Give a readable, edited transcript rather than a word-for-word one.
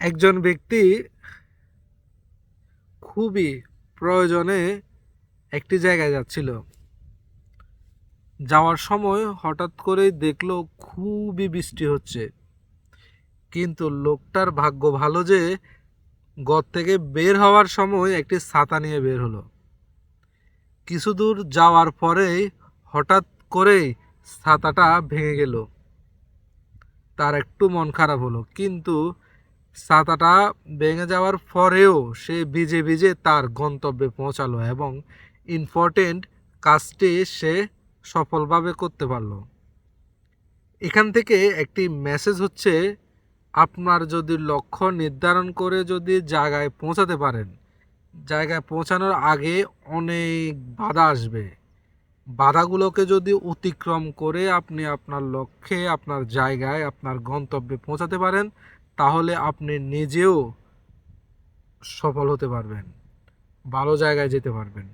একজন ব্যক্তি খুবই প্রয়োজনে একটি জায়গায় যাচ্ছিল। যাওয়ার সময় হঠাৎ করেই দেখলো খুবই বৃষ্টি হচ্ছে, কিন্তু লোকটার ভাগ্য ভালো যে ঘর থেকে বের হওয়ার সময় একটি ছাতা নিয়ে বের হলো। কিছু দূর যাওয়ার পরেই হঠাৎ করেই ছাতাটা ভেঙে গেল। তার একটু মন খারাপ হলো, কিন্তু ছাতাটা ভেঙে যাওয়ার পরেও সে ভিজে ভিজে তার গন্তব্যে পৌঁছালো এবং ইম্পর্টেন্ট কাজটি সে সফলভাবে করতে পারলো। এখান থেকে একটি মেসেজ হচ্ছে, আপনার যদি লক্ষ্য নির্ধারণ করে যদি জায়গায় পৌঁছাতে পারেন, জায়গায় পৌঁছানোর আগে অনেক বাধা আসবে। বাধাগুলোকে যদি অতিক্রম করে আপনি আপনার লক্ষ্যে, আপনার জায়গায়, আপনার গন্তব্যে পৌঁছাতে পারেন, তাহলে আপনি নিজেও সফল হতে পারবেন, ভালো জায়গায় যেতে পারবেন।